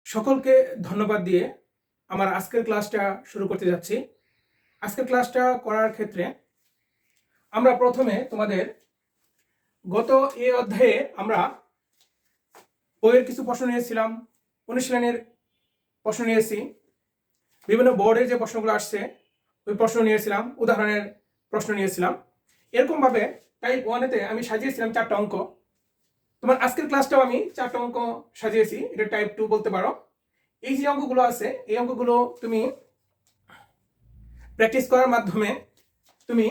সকলকে ধন্যবাদ দিয়ে আমার আজকের ক্লাসটা শুরু করতে যাচ্ছি। আজকের ক্লাসটা করার ক্ষেত্রে আমরা প্রথমে তোমাদের গত এই অধ্যায়ে আমরা বইয়ের কিছু প্রশ্ন নিয়েছিলাম, অনুশীলনের প্রশ্ন নিয়েছি, বিভিন্ন বোর্ডের যে প্রশ্নগুলো আসছে ওই প্রশ্ন নিয়েছিলাম, উদাহরণের প্রশ্ন নিয়েছিলাম। এরকমভাবে টাইপ 1-এতে আমি সাজিয়েছিলাম 4টা অঙ্ক। তোমার আজকের ক্লাসটাও আমি 4টা অঙ্ক সাজিয়েছি, এটা টাইপ 2 বলতে পারো। এই যে অঙ্কগুলো আছে এই অঙ্কগুলো তুমি প্র্যাকটিস করার মাধ্যমে তুমি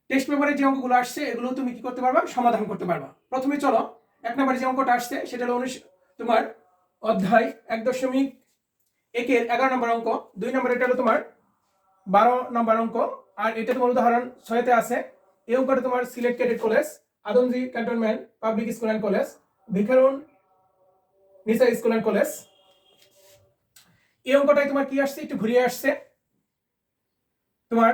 টেস্ট পেপারে যে অঙ্কগুলো আসছে এগুলো তুমি কি করতে পারবা, সমাধান করতে পারবা। প্রথমে চলো 1 নম্বরে যে অঙ্কটা আসছে সেটা হলো তোমার অধ্যায় 1.1-এর 11 নম্বর অঙ্ক। 2 নম্বর এটা হলো তোমার 12 নম্বর অঙ্ক, আর এটা তোমার উদাহরণ 6-তে আছে। এই অঙ্কটা তোমার Sylhet cadet college, Adamjee cantonment public school and college, Viqarun Nisa school and college. এই অঙ্কটাই তোমার কি আসছে, একটু ঘুরিয়ে আসছে। তোমার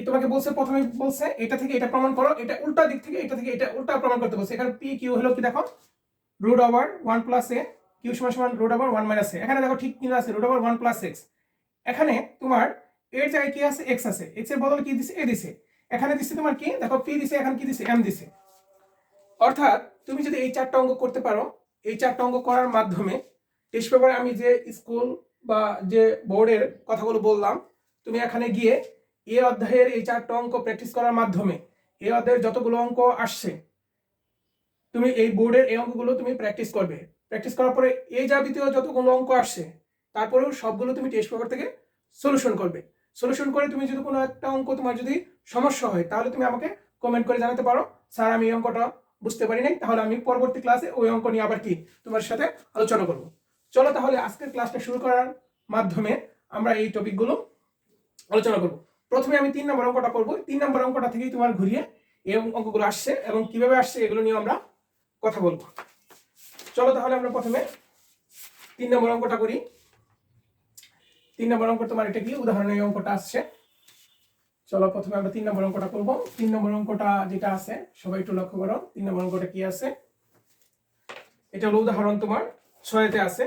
তোমাকে বলছে, প্রথমে বলছে এটা থেকে এটা প্রমাণ করো, এটা উল্টা দিক থেকে এটা থেকে এটা উল্টা প্রমাণ করতে বলছে। এখানে পি কিউ হলো কি দেখো, রুট ওভার 1 প্লাস এ, কিউ সমান সমান রুট ওভার 1 মাইনাস এ। এখানে দেখো ঠিক কি আছে, রুট ওভার 1 প্লাস এক্স। এখানে তোমার এর জায়গায় কি আছে, এক্স আছে, এক্স এর বদলে কি দিছে, এ দিছে। এখানে দিছে তোমার কি দেখো, পি দিছে, এখানে কি দিছে, এম দিছে। অর্থাৎ তুমি যদি এই 4টা অঙ্ক করতে পারো, এই 4টা অঙ্ক করার মাধ্যমে টেস্ট পেপারে আমি যে স্কুল বা যে বোর্ডের কথাগুলো বললাম, তুমি এখানে গিয়ে এই অধ্যায়ের এই 4টা অঙ্ক প্র্যাকটিস করার মাধ্যমে এই অধ্যায়ের যতগুলো অঙ্ক আসছে তুমি এই বোর্ডের এই অঙ্কগুলো তুমি প্র্যাকটিস করবে। প্র্যাকটিস করার পরে এই যাবতীয় যতগুলো অঙ্ক আসছে তারপরেও সবগুলো তুমি টেস্ট পেপার থেকে সলিউশন করবে। সলিউশন করে তুমি যদি কোনো একটা অঙ্ক তোমার যদি সমস্যা হয় তাহলে তুমি আমাকে কমেন্ট করে জানাতে পারো, স্যার আমি এই অঙ্কটা বুঝতে পারি নাই, তাহলে আমি পরবর্তী ক্লাসে ওই অঙ্ক নিয়ে আবার কি তোমার সাথে আলোচনা করব। চলো তাহলে আজকের ক্লাসটা শুরু করার মাধ্যমে আমরা এই টপিকগুলো আলোচনা করব। প্রথমে আমি 3 নম্বর অঙ্কটা করব। 3 নম্বর অঙ্কটা থেকেই তোমার ঘুরিয়ে এই অঙ্কগুলো আসছে এবং কিভাবে আসছে এগুলো নিয়ে আমরা কথা বলবো। চলো তাহলে আমরা প্রথমে 3 নম্বর অঙ্কটা করি। 3 নম্বর অঙ্ক তোমার এটা কি উদাহরণের অঙ্কটা আসছে। চলো প্রথমে আমরা 3 নম্বর অঙ্কটা করব। 3 নম্বর অঙ্কটা যেটা আছে সবাই একটু লক্ষ্য করো। 3 নম্বর অঙ্কটা কি আছে, এটা হলো উদাহরণ তোমার 6-তে আছে,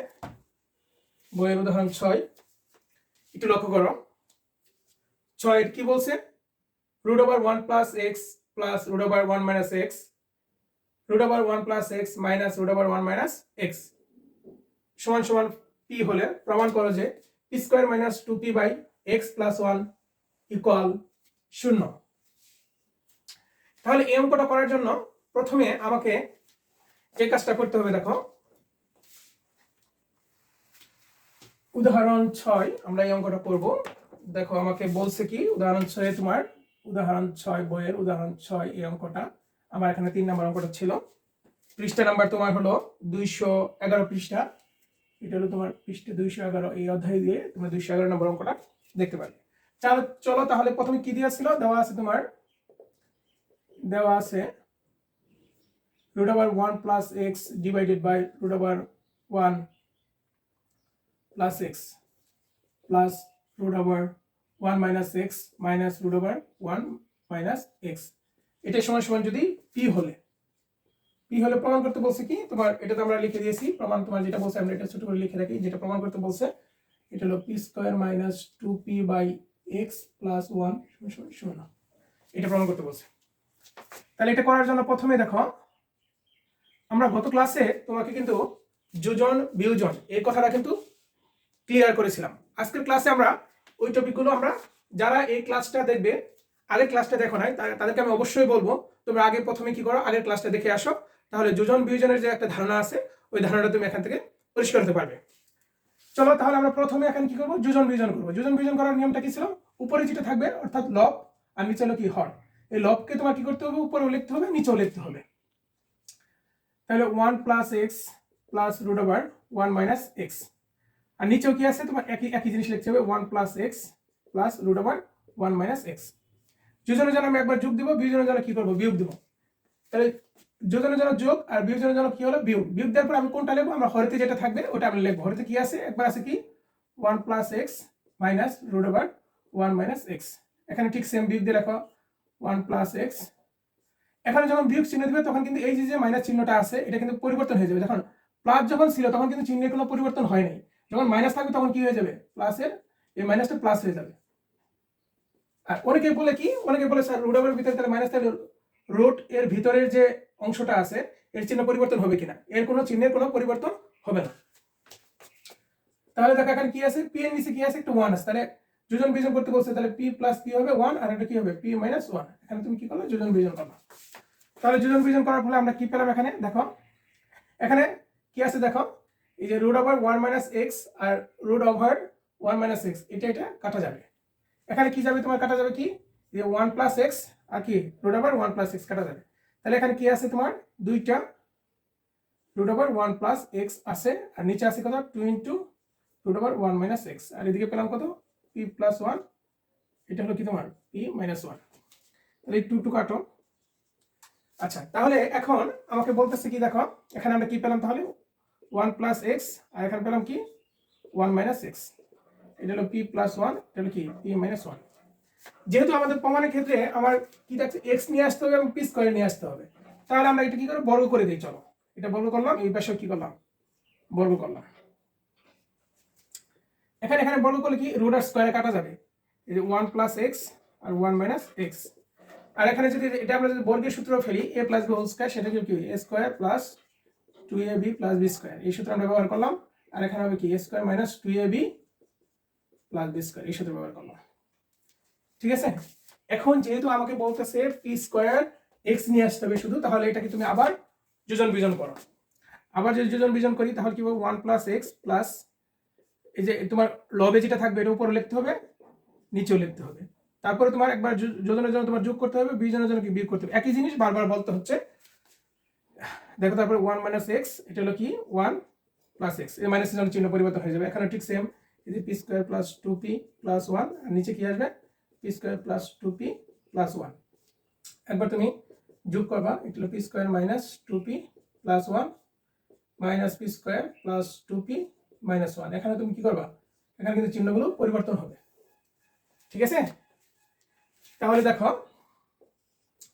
বইয়ের উদাহরণ 6। একটু লক্ষ্য করো, 6 কি বলছে, root over 1 plus x plus root over 1 minus x, root over 1 plus x minus root over 1 minus x সমান সমান পি হলে প্রমাণ করো যে p square minus 2p by x plus 1 equal 0। তাহলে এই অঙ্কটা করার জন্য প্রথমে আমাকে যে কাজটা করতে হবে, দেখো উদাহরণ 6 আমরা এই অঙ্কটা করব। দেখো আমাকে বলছে কি উদাহরণ 6 তোমার উদাহরণ 6 বইয়ের উদাহরণ 6 এই অঙ্কটা আমার এখানে 3 নম্বর অঙ্কটা ছিল। পৃষ্ঠা নাম্বার তোমার হলো 211 পৃষ্ঠা, এটা হলো তোমার পৃষ্ঠা 211। এই অধ্যায় দিয়ে তোমরা 211 নম্বর অঙ্কটা দেখতে পাবে। চলো তাহলে প্রথমে কি দেওয়া ছিল, দেওয়া আছে তোমার দেওয়া আছে root over 1 plus x divided by root over 1 plus x plus root over 1 minus x minus root over 1 minus x. এটা সমান সমান যদি পি হলে প্রমাণ করতে বলছে কি তোমার, এটা তো আমরা লিখে দিয়েছি প্রমাণ। তোমার যেটা বলছে আমরা এটা ছোট করে লিখে রাখি, যেটা প্রমাণ করতে বলছে এটা হলো p square minus 2p by x plus 1 সমান 0। এটা প্রমাণ করতে বলছে। তাহলে এটা করার জন্য প্রথমে দেখো আমরা গত ক্লাসে তোমাকে কিন্তু যোজন বিয়োজন এই কথাটা কিন্তু ক্লিয়ার করেছিলাম। আজকের ক্লাসে আমরা ওই টপিকগুলো আমরা যারা এই ক্লাসটা দেখবে, আগের ক্লাসটা দেখো নাই তাদেরকে আমি অবশ্যই বলবো তোমরা আগে প্রথমে কি করো, আগের ক্লাসটা দেখে আসো, তাহলে যোজন বিয়োজনের যে একটা ধারণা আছে ওই ধারণাটা তুমি এখান থেকে পরিষ্কার হতে পারবে। চলো তাহলে আমরা প্রথমে এখন কি করবো, যোজন বিয়োজন করবো। যোজন বিয়োজন করার নিয়মটা কি ছিল, উপরে যেটা থাকবে অর্থাৎ লব আর নিচে হলো কি হর, এই লবকে তোমার কি করতে হবে, উপরেও লিখতে হবে নিচেও লিখতে হবে। তাহলে 1 plus x plus root over 1 minus x, আর নিচেও কি আছে তোমার একই জিনিস লিখতে হবে 1 plus x plus root over 1 minus X. যোজনের জন্য আমি একবার যোগ দিব, বিয়োজনের জন্য কি করবো, বিয়োগ দিব। তাহলে যোজনের জন্য যোগ আর বিয়োজনের জন্য কি হলো, বিয়োগ। বিয়োগ দেওয়ার পর আমি কোনটা লিখবো, আমরা হরেতে যেটা থাকবে ওটা আমি লিখবো। হরেতে কি আছে, একবার আছে কি 1 plus x minus root over 1 minus x. এখানে ঠিক সেম বিয়োগ দিয়ে রাখো 1 প্লাস এক্স। এখানে যখন বিয়োগ চিহ্ন দিবে তখন কিন্তু এই যে মাইনাস চিহ্নটা আছে এটা কিন্তু পরিবর্তন হয়ে যাবে। যখন প্লাস যখন ছিল তখন কিন্তু চিহ্নের কোনো পরিবর্তন হয় নাই, যখন মাইনাস থাকবে তখন কি হয়ে যাবে, প্লাসের এই মাইনাসটা প্লাস হয়ে যাবে। আর অনেকে বলে কি, অনেকে বলে স্যার রুট ওভারের ভিতরে তাহলে মাইনাস, তাহলে রুট এর ভিতরের যে অংশটা আছে এর চিহ্ন পরিবর্তন হবে কিনা, এর কোনো চিহ্নের কোনো পরিবর্তন হবে না। তাহলে দেখো এখানে কি আছে, পি এর নিচে কি আছে, একটা 1 আছে, তাহলে যোজন বিয়োজন করতে বলছে, তাহলে পি প্লাস পি হবে 1 আর এটা কি হবে পি মাইনাস 1। এখানে তুমি কি করলে যোজন বিয়োজন করবে। তাহলে যোজন বিয়োজন করার ফলে আমরা কি পেলাম, এখানে দেখো এখানে কি আছে, দেখো এই যে রুট ওভার 1 মাইনাস এক্স আর রুট ওভার 1 মাইনাস এক্স, এটা কাটা যাবে। এখানে কি যাবে, তোমার কাটা যাবে কি, যে 1 প্লাস এক্স আর কি রুট ওভার 1 প্লাস এক্স কাটা যাবে। তাহলে এখানে কি আছে, তোমার দুইটা রুট ওভার 1 প্লাস এক্স আছে, আর নিচে আছে কত 2 into root over 1 minus x, আর এদিকে পেলাম কত পি প্লাস 1, এটা হলো কি তোমার পি মাইনাস 1। তাহলে এই 2 কাটো। আচ্ছা, তাহলে এখন আমাকে বলতেছে কি, দেখো এখানে আমরা কি পেলাম, তাহলে 1 প্লাস এক্স আর এখানে পেলাম কি 1 মাইনাস এক্স, এটা হলো পি প্লাস 1, এটা হলো কি পি মাইনাস 1। যেহেতু আমাদের প্রমাণের ক্ষেত্রে আমার কি থাকছে, এক্স নিয়ে আসতে হবে এবং পি স্কয়ার নিয়ে আসতে হবে, তাহলে আমরা এটা কি করে বর্গ করে দিই। চলো এটা বর্গ করলাম, এই পাশে কি করলাম বর্গ করলাম। এখানে বর্গ করলে কি রুট আর স্কয়ারে কাটা যাবে, এই যে 1 প্লাস এক্স আর 1 মাইনাস এক্স। আর এখানে যদি এটা আমরা যদি বর্গের সূত্র ফেলি a plus b whole square, সেটা কি a square plus 2ab plus b square, এই সূত্র আমরা ব্যবহার করলাম। আর এখানে হবে কি a square minus 2ab plus b square, এই সূত্র ব্যবহার করলাম। ঠিক আছে, এখন যেহেতু আমাকে বলতেছে p স্কয়ার x নিয়ে আসতে হবে শুধু, তাহলে এটাকে তুমি আবার যোজন বিয়োজন করো। আবার যদি যোজন বিয়োজন করি তাহলে কি হবে 1 প্লাস এক্স প্লাস এই যে তোমার লবে যেটা থাকবে এটা উপরে লিখতে হবে, নিচেও লিখতে হবে। তারপরে তোমার একবার যোজনের জন্য তোমার যোগ করতে হবে, বিয়োজনের জন্য কি বিয়োগ করতে হবে, একই জিনিস বারবার বলতে হচ্ছে। দেখো তারপরে 1 মাইনাস এক্স, এটা হলো কি 1 প্লাস এক্স, এই মাইনাসের জন্য চিহ্ন পরিবর্তন হয়ে যাবে। এখানে ঠিক সেম, এই যে P square plus 2p plus 1, আর নিচে কি আসবে P square plus 2p plus 1। একবার তুমি যোগ করবা, এটা হলো P square minus 2p plus 1 minus P square plus 2p minus 1। এখানে তুমি কি করবা, এখানে কিন্তু চিহ্নগুলো পরিবর্তন হবে। ঠিক আছে, তাহলে দেখো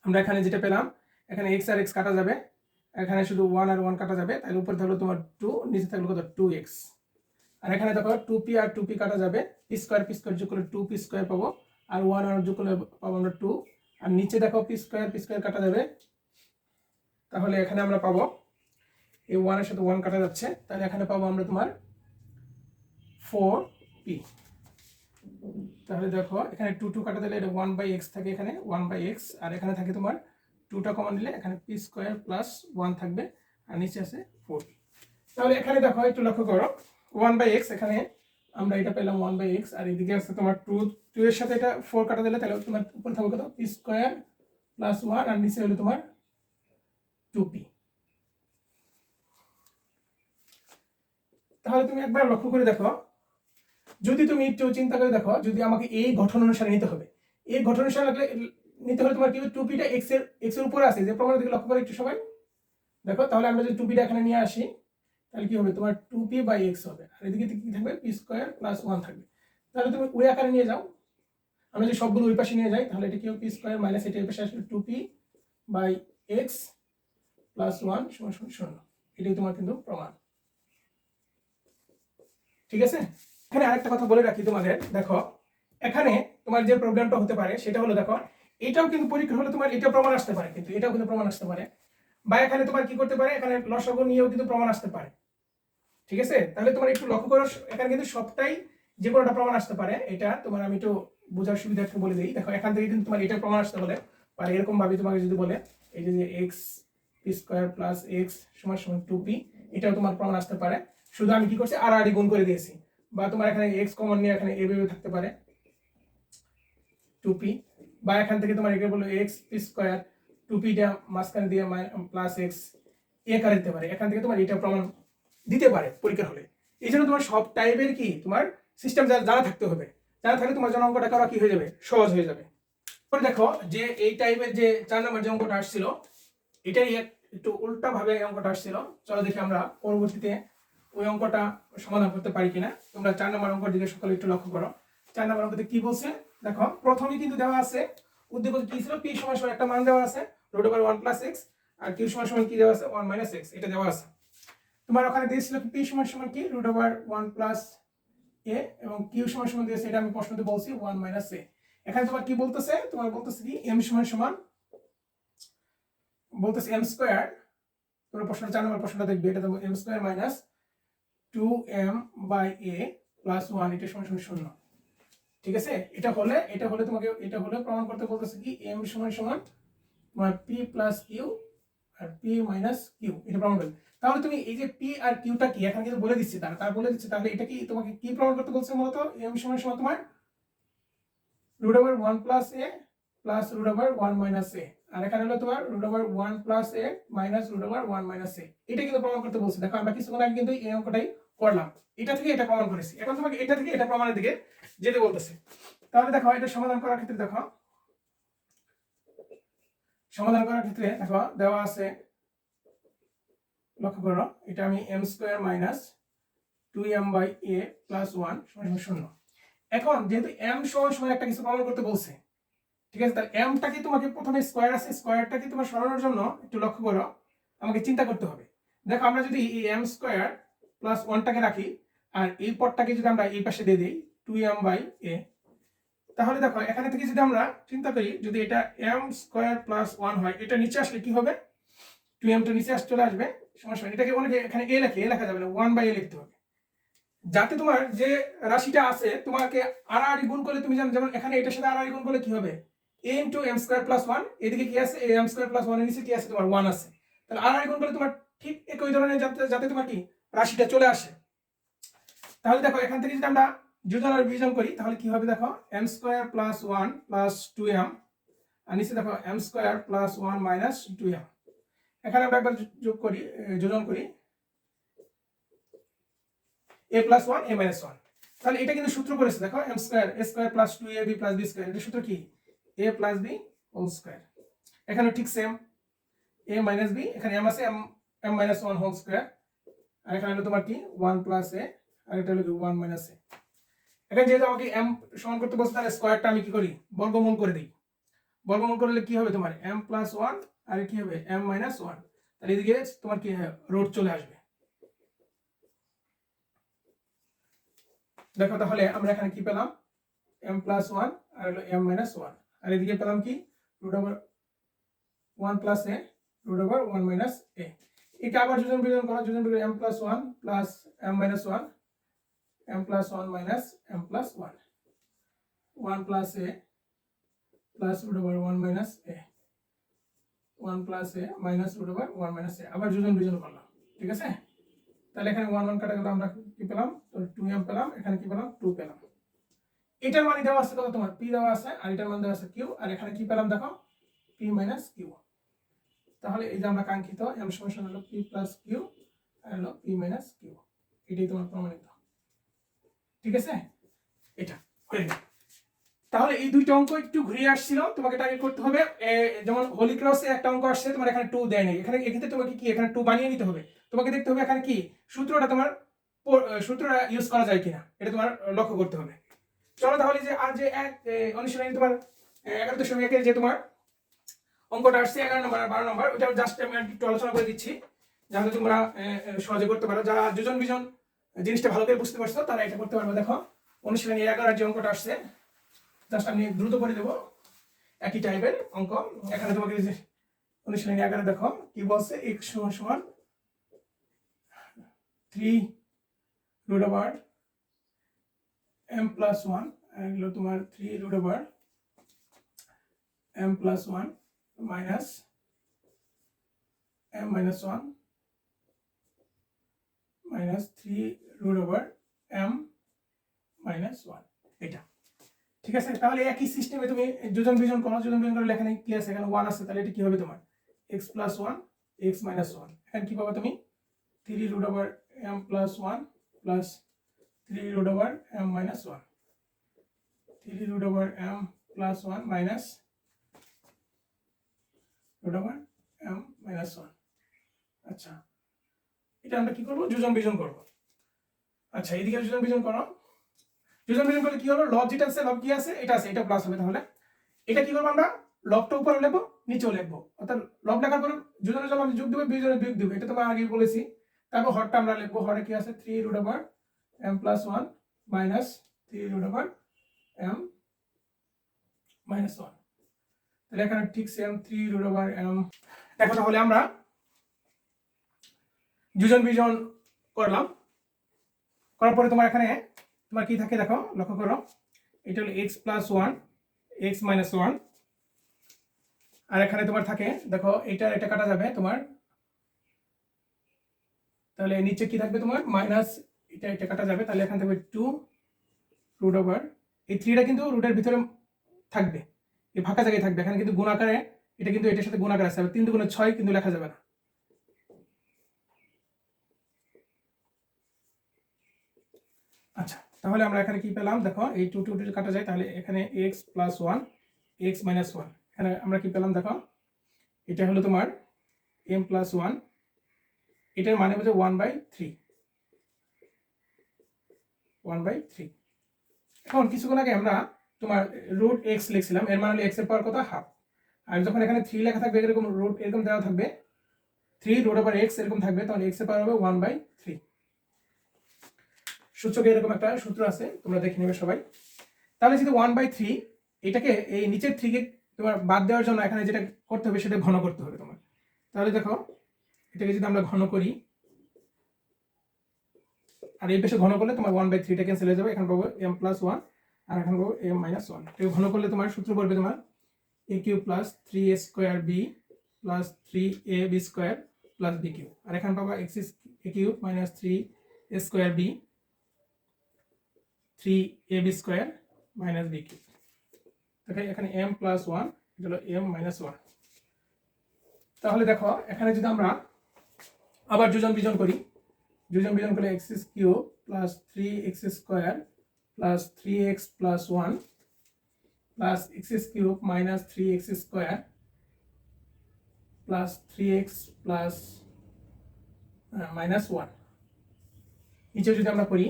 আমরা এখানে যেটা পেলাম, এখানে x আর x কাটা যাবে, এখানে শুধু 1 আর 1 কাটা যাবে, তাহলে উপরে থাকলো তোমার 2, নিচে থাকলো কত 2x। আর এখানে দেখো 2p আর 2p কাটা যাবে, p স্কয়ার যোগ করলে 2p স্কয়ার পাবো, আর 1 আর যোগ করলে পাবো আমরা 2। আর নিচে দেখো p স্কয়ার কাটা যাবে, তাহলে এখানে আমরা পাবো এই 1 এর সাথে 1 কাটা যাচ্ছে, তাহলে এখানে পাবো আমরা তোমার 4p। তাহলে দেখো এখানে 2 কাটা দিলে এটা 1/x থাকে, এখানে 1/x, আর এখানে থাকে তোমার 2টা কমন নিলে এখানে p স্কয়ার প্লাস 1 থাকবে, আর নিচে আছে 4p। তাহলে এখানে দেখো একটু লক্ষ্য করো 1/x, এখানে আমরা এটা পেলাম 1/x, আর এদিকে আছে তোমার 2 এর সাথে এটা 4 কাটা দিলে তাহলে তোমার উপরে থাকবে কত p স্কয়ার প্লাস 1, আর নিচে হলো তোমার 2p। তাহলে তুমি একবার লক্ষ্য করে দেখো, যদি তুমি একটু চিন্তা করে দেখো, যদি আমাকে এই গঠন অনুসারে নিতে হবে, এই গঠন অনুসারে নিতে হলে তোমার কি হবে 2p টা x এর উপরে আছে, যে প্রমাণের দিকে লক্ষ্য করে একটু সবাই দেখো। তাহলে আমরা যদি 2p টা এখানে নিয়ে আসি, তাহলে কি হবে তোমার 2p/x হবে, আর এদিকে কি থাকবে p স্কয়ার প্লাস 1 থাকবে। তাহলে তুমি ওই আকারে নিয়ে যাও, আমরা যদি সবগুলো ওই পাশে নিয়ে যাই তাহলে এটা কি হবে p স্কয়ার মাইনাস এটা এই পাশে আসলে 2p/x প্লাস 1 সমান 0। এটাই তোমার কিন্তু প্রমাণ। ঠিক আছে, এখানে আরেকটা কথা বলে রাখি তোমাদের, দেখো এখানে তোমার যে প্রবলেমটা হতে পারে সেটা হলো, দেখো এটাও কিন্তু পরীক্ষা হলে তোমার এটা প্রমাণ আসতে পারে, কিন্তু এটাও কিন্তু প্রমাণ আসতে পারে, বা এখানে তোমার কি করতে পারে, এখানে লসাগু নিয়েও কিন্তু প্রমাণ আসতে পারে। ঠিক আছে, তাহলে তোমার একটু লক্ষ্য করো, এখানে কিন্তু সবটাই যে কোনোটা প্রমাণ আসতে পারে, এটা তোমার আমি একটু বোঝার সুবিধার্থে বলে দিই। দেখো এখান থেকে কিন্তু তোমার এটা প্রমাণ আসতে বলে, আর এরকম ভাবে তোমাকে যদি বলে এই যে x p square plus x সমান 2p, এটাও তোমার প্রমাণ আসতে পারে। শুধু আমি কি করছি আর গুণ করে দিয়েছি, বা তোমার এখানে x কমন নিয়ে এখানে এভাবে থাকতে পারে 2p, বা এখান থেকে তোমার একে বলো x p স্কয়ার 2p টা মাঝখানে দিয়ে প্লাস x এ কারে দিতে পারে, এখান থেকে তোমার এটা প্রমাণ দিতে পারে পরীক্ষা হলে। এই জন্য তোমার সব টাইপের কি তোমার সিস্টেম জানা থাকতে হবে, জানা থাকলে তোমার জন্য অঙ্কটা করা কি হয়ে যাবে, সহজ হয়ে যাবে। পরে দেখো যে এই টাইপের যে 4 নম্বর যে অঙ্কটা আসছিল, এটাই একটু উল্টা ভাবে এই অঙ্কটা আসছিল। চলো দেখি আমরা পরবর্তীতে ওই অঙ্কটা সমাধান করতে পারি কিনা। তোমরা 4 নম্বর অঙ্কের দিকে সকলে একটু লক্ষ্য করো। 4 নম্বর অঙ্কতে কি বলছে দেখো, প্রথমেই কিন্তু দেওয়া আছে উদ্দীপক কি ছিল, p সমান একটা মান দেওয়া আছে √1 + x, আর q সমান কি দেওয়া আছে 1 - x, এটা দেওয়া আছে। তোমার ওখানে দিয়েছিল কি পি সমান সমান কি রুট ওভার 1 প্লাস এ এবং কিউ সমান সমান দিয়েছে, এটা আমি প্রশ্নতে বলছি 1 মাইনাস এ। এখানে তোমার কি বলতেছে, তোমার বলতেছে কি এম সমান সমান বলতেছে এম স্কয়ার, তোমরা প্রশ্নটা 4 নম্বর প্রশ্নটা দেখবে, এটা দেবো m square minus 2m by a plus 1 এটা সমান সমান 0। ঠিক আছে, এটা হলে তোমাকে এটা হলে প্রমাণ করতে বলতেছে কি এম সমান সমান তোমার P plus Q R P minus Q, এটা প্রমাণ করবে। তাহলে তুমি এই যে পি আর কিউটা কি এখানে কিন্তু বলে দিচ্ছে, তারা বলে দিচ্ছে, তাহলে এটা কি তোমাকে কি প্রমাণ করতে বলছে মূলত এম সমান সমান তোমার রুট ওভার 1 প্লাস এ প্লাস রুট ওভার 1 মাইনাস এ, আর এখানে হলো তোমার রুট ওভার 1 প্লাস এ মাইনাস রুট ওভার 1 মাইনাস এ, এটা কিন্তু প্রমাণ করতে বলছে। দেখো আমরা কিছুক্ষণ আগে কিন্তু এই অঙ্কটাই করলাম, এটা থেকে এটা প্রমাণ করেছি, এখন তোমাকে এটা থেকে এটা প্রমাণের দিকে যেতে বলতেছে। তাহলে দেখো এটা সমাধান করার ক্ষেত্রে দেখো দেওয়া আছে, লক্ষ্য করো এটা আমি m square minus 2m by a plus 1 সমান 0। এখন যেহেতু m সমান সমান একটা কিছু প্রমাণ করতে বলছে, ঠিক আছে, তাহলে mটাকে তোমাকে প্রথমে স্কয়ার আছে, স্কয়ারটাকে তোমার সরানোর জন্য একটু লক্ষ্য করো, আমাকে চিন্তা করতে হবে। দেখো আমরা যদি এই m স্কয়ার প্লাস 1টাকে রাখি আর এই পদটাকে যদি আমরা এই পাশে দিয়ে দিই 2m বাই এ, তাহলে দেখো এখানে থেকে যদি আমরা চিন্তা করি, যদি এটা m স্কয়ার প্লাস 1 হয়, এটা নিচে আসলে কি হবে, 2m টা নিচে চলে আসবে, সমস্যা নেই, এটাকে অনেকে এখানে a লেখা যাবে না, 1 বাই a লিখতে হবে, যাতে তোমার যে রাশিটা আছে তোমাকে আড়াআড়ি গুণ করলে তুমি জানো, যেমন এখানে এটার সাথে আড়াআড়ি গুণ করলে কি হবে a into m square plus 1, এদিকে কি আছে m স্কয়ার প্লাস 1 এর নিচে কি আছে তোমার 1 আছে, তাহলে আড়াআড়ি গুণ করলে তোমার ঠিক একই ধরনের যাতে তোমার কি রাশিটা চলে আসে। তাহলে দেখো এখান থেকে যদি আমরা যোজন আর বিয়োজন করি তাহলে কি হবে, দেখো m square plus 1 plus 2m, আর নিচে দেখো m square plus 1 minus 2m, এখানে আমরা একবার যোগ করি, যোজন করি a প্লাস 1 a মাইনাস 1, তাহলে এটা কিন্তু সূত্র করেছে, দেখো m square a square plus 2ab plus b square, এটা সূত্র কি a plus b whole square. এখানে ঠিক সেম a মাইনাস b, এখানে m আছে m মাইনাস 1 হোল স্কয়ার, আর এখানে হলো তোমার কি 1 প্লাস a, আর এটা হলো 1 মাইনাস a। এখানে যেহেতু আমাকে m সমান করতে বলছে, তাহলে স্কয়ারটা আমি কি করি বর্গমূল করে দেই, বর্গমূল করলে কি হবে তোমার m প্লাস 1 আর কি হবে m মাইনাস 1, তাহলে এদিকে তোমার কি রুট চলে আসবে। দেখো তাহলে আমরা এখানে কি পেলাম m প্লাস 1 আর হলো m মাইনাস 1, আর এদিকে পেলাম কি root over 1 plus a root over 1 minus a। এটা আবার যোজন বিয়োজন করো, যোজন বিয়োজন m plus 1 plus m minus 1, m plus 1 minus m plus 1, 1 plus a plus root over 1 minus a, 1 plus a minus root over 1 minus a, আবার যোজন বিয়োজন করলাম, ঠিক আছে। তাহলে এখানে 1 1 কাটা গেল, আমরা কি পেলাম তো 2m পেলাম, এখানে কি পেলাম 2 পেলাম। এটার মান দেওয়া আছে কত তোমার p দেওয়া আছে, আর এটার মান দেওয়া আছে q, আর এখানে কি পেলাম দেখো p মাইনাস q। তাহলে এই যে আমরা কাঙ্ক্ষিত m সমান হলো p প্লাস q আর হলো p মাইনাস q, এটাই তোমার প্রমাণিত, ঠিক আছে। এটা হয়ে গেল। তাহলে এই দুইটা অঙ্ক একটু ঘুরিয়ে আসছিল, তোমাকে টার্গেট করতে হবে, যেমন হোলি ক্রসে একটা অঙ্ক আসছে তোমার এখানে 2 দেয় নাই, এখানে এক্ষেত্রে তোমাকে কি এখানে 2 বানিয়ে নিতে হবে, তোমাকে দেখতে হবে এখানে কি সূত্রটা তোমার সূত্রটা ইউজ করা যায় কিনা, এটা তোমার লক্ষ্য করতে হবে। চলো তাহলে যে আর যে এক অনুশীলনী তোমার 11.1 যে তোমার অঙ্কটা আসছে 11 নম্বর আর 12 নম্বর, ওটা জাস্ট আমি একটু আলোচনা করে দিচ্ছি যাতে তোমরা সহজে করতে পারো, যারা যোজন বিজন জিনিসটা ভালো করে বুঝতে পারছো তারা এটা করতে পারবে। দেখো অনুশীলনী 11 যে অঙ্কটা আসছে জাস্ট আমি দ্রুত করে দেবো, একই টাইপের অঙ্ক। এখানে তোমাকে অনুশীলনী 11 দেখো কি বলছে, x সমান 3 রুট ওভার m প্লাস 1, এগুলো তোমার 3 root over m plus 1 minus m minus 1 minus 3 root over m minus 1, এটা ঠিক আছে। তাহলে একই সিস্টেমে তুমি যোজন বিয়োজন করো, যোজন বিয়োজন করলে এখানে কি আছে, এখানে 1 আছে, তাহলে এটা কি হবে তোমার x প্লাস 1 x মাইনাস 1, এখানে কি পাবে তুমি 3 root over m plus 1 plus 3 root over m minus 1, 3 root over m plus 1 minus root over m minus 1। আচ্ছা এটা আমরা কি করব যোজন বিয়োজন করব। আচ্ছা এদিকে যোজন বিয়োজন করো, যোজন বিয়োজন করলে কি হলো লব যেটা আছে লব কি আছে এটা আছে, এটা প্লাস হবে, তাহলে এটা কি করব আমরা লবটা উপরে লিখবো নিচেও লিখবো, অর্থাৎ লব লেখার পরে যোজনের জন্য আমি যোগ দেব বিয়োজনের বিয়োগ দেব, এটা তো আমি আগেই বলেছি। তারপর হরটা আমরা লিখবো, হরে কি আছে 3 root over m plus 1 minus 3 root over m minus 1। তাহলে এখানে ঠিক সেম 3 রুট ওভার m। দেখো তাহলে আমরা যোজন বিজন করলাম, করার পরে তোমার এখানে তোমার কি থাকে দেখো, লক্ষ্য করো, এটা হলো x প্লাস 1 x মাইনাস 1, আর এখানে তোমার থাকে দেখো এটা কাটা যাবে তোমার, তাহলে নিচে কি থাকবে তোমার মাইনাস, এটা কাটা যাবে, তাহলে এখানে থাকবে 2 রুট ওভার, এই 3টা কিন্তু রুটের ভিতরে থাকবে, এই ফাঁকা জায়গায় থাকবে, এখানে কিন্তু গুণ আকারে, এটা কিন্তু এটার সাথে গুণ আকারে আসবে, 3 দুগুণে 6 কিন্তু লেখা যাবে না। আচ্ছা, তাহলে আমরা এখানে কি পেলাম দেখো, এই 2 2 কাটা যায়, তাহলে এখানে x প্লাস 1 x মাইনাস 1, এখানে আমরা কি পেলাম দেখো, এটা হলো তোমার m প্লাস 1, এটার মানে হচ্ছে 1/3, 1/3। এখন কিছুক্ষণ আগে আমরা তোমার রুট x লিখছিলাম, এর মানে হলো x এর পাওয়ার কত, হাফ, আর যখন এখানে 3 লেখা থাকবে এরকম রুট এরকম দেওয়া থাকবে 3 রুট ওভার x এরকম থাকবে, তাহলে x এর পাওয়ার হবে 1/3। সূচকে এরকম একটা সূত্র আছে, তোমরা দেখে নেবে সবাই। তাহলে যদি 1/3 এটাকে এই নিচের 3 কে তোমার বাদ দেওয়ার জন্য এখানে যেটা করতে হবে সেটা ঘন করতে হবে তোমার। তাহলে দেখো এটাকে যদি আমরা ঘন করি, আর এই পাশে ঘন করলে তোমার 1/3টা ক্যান্সেল হয়ে যাবে, এখানে পাবো m প্লাস 1 আর এখানে পাবো m মাইনাস 1। এটাকে ঘন করলে তোমার সূত্র পড়বে তোমার a cube plus 3a square b plus 3ab square plus b cube, আর এখানে পাবো x a cube minus 3a square b 3ab square minus b cube. তাহলে এখানে m প্লাস 1, এটা হলো m মাইনাস 1। তাহলে দেখো এখানে যদি আমরা আবার যোজন বিজন করি, যোজন বিজন করলে x cube plus 3x square plus 3x plus 1 plus x cube minus 3x square plus 3x plus minus 1। নিচে যদি আমরা করি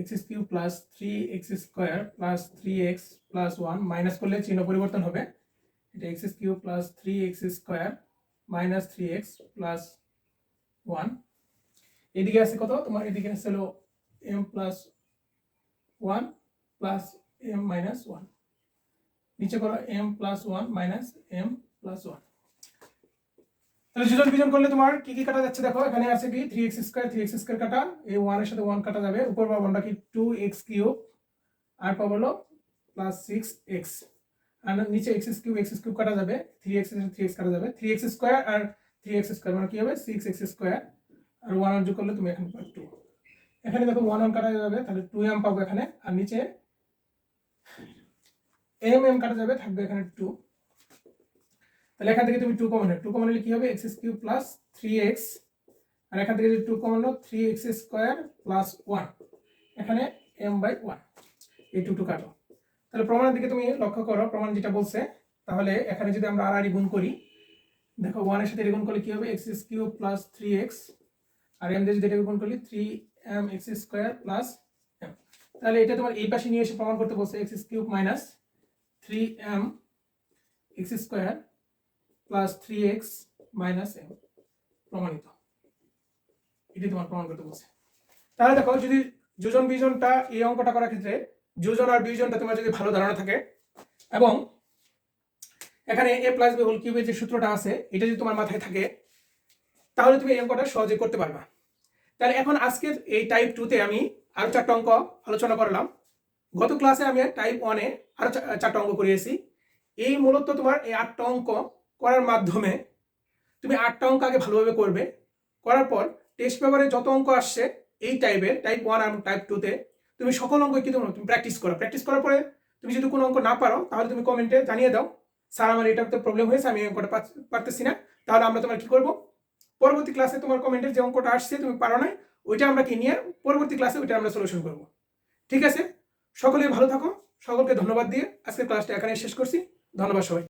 x cube plus 3x square plus 3x plus 1, minus করলে চিহ্ন পরিবর্তন হবে, এটা x cube plus 3x square minus 3x plus 1। এদিকে আছে কত তোমার, এদিকে আছে হলো m plus 1 plus m minus 1, নিচে করো m plus 1 minus m plus 1। তাহলে যোজন বিজন করলে তোমার কি কি কাটা যাচ্ছে দেখো, এখানে আছে কি 3x স্কয়ার কাটা, এই 1 এর সাথে 1 কাটা যাবে, উপর পাবো আমরা কি 2x কিউব, আর পাবো হলো প্লাস 6x, আর নিচে x কিউব কাটা যাবে, 3x এর সাথে 3x কাটা যাবে, 3x স্কয়ার আর 3x স্কয়ার মানে কি হবে 6x স্কয়ার, আর 1 যোগ করলে তুমি এখানে পাবে 2। এখানে দেখো 1 কাটা যাবে, তাহলে 2m পাবো এখানে, আর নিচে m কাটা যাবে, থাকবে এখানে 2। তাহলে এখান থেকে তুমি 2 কমন নাও, 2 কমন নিলে কি হবে x কিউব প্লাস 3x, আর এখান থেকে যদি 2 কমন নাও 3x স্কয়ার প্লাস 1, এখানে m/1, এই 2 কাটো। তাহলে প্রমাণের দিকে তুমি লক্ষ্য করো, প্রমাণ যেটা বলছে, তাহলে এখানে যদি আমরা আর গুণ করি, দেখো 1 এর সাথে গুণ করলে কি হবে x কিউব প্লাস 3x, আর m দিয়ে যদি এটা গুণ করলে 3mx স্কয়ার প্লাস m। তাহলে এটা তোমার এই পাশে নিয়ে এসে প্রমাণ করতে বলছে x cube minus 3mx square plus 3x minus m, প্রমাণিত। এটি তোমার প্রমাণ করতে বলছে। তাহলে দেখো যদি যোজন বিজনটা এই অঙ্কটা করার ক্ষেত্রে যোজন আর বিজনটা তোমার যদি ভালো ধারণা থাকে, এবং এখানে a প্লাস b হোল কিউবের যে সূত্রটা আছে এটা যদি তোমার মাথায় থাকে, তাহলে তুমি এই অঙ্কটা সহজে করতে পারবা। তাহলে এখন আজকের এই টাইপ 2 তে আমি আরো 4টা অঙ্ক আলোচনা করলাম। গত ক্লাসে আমি টাইপ 1 এ আরো 4টা অঙ্ক করিয়েছি। এই মূলত তোমার এই 8টা অঙ্ক করার মাধ্যমে তুমি 8টা অঙ্ক আগে ভালোভাবে করবে, করার পর টেস্ট পেপারে যত অঙ্ক আসছে এই টাইপের টাইপ 1 আর টাইপ 2 তে তুমি সকল অঙ্ক কি তুমি প্র্যাকটিস করো। প্র্যাকটিস করার পরে তুমি যদি কোনো অঙ্ক না পারো তাহলে তুমি কমেন্টে জানিয়ে দাও, স্যার আমার এটাতে প্রবলেম হয়েছে, আমি এই অঙ্কটা পারতেছি না। তাহলে আমরা তোমার কি করব, পরবর্তী ক্লাসে তোমার কমেন্টের যে অঙ্কটা আসছে তুমি পারো না, ওইটা আমরা কি নিয়ে পরবর্তী ক্লাসে ওইটা আমরা সলিউশন করব। ঠিক আছে, সকলে ভালো থাকো, সকলকে ধন্যবাদ দিয়ে আজকের ক্লাসটা এখানে শেষ করছি। ধন্যবাদ সবাই।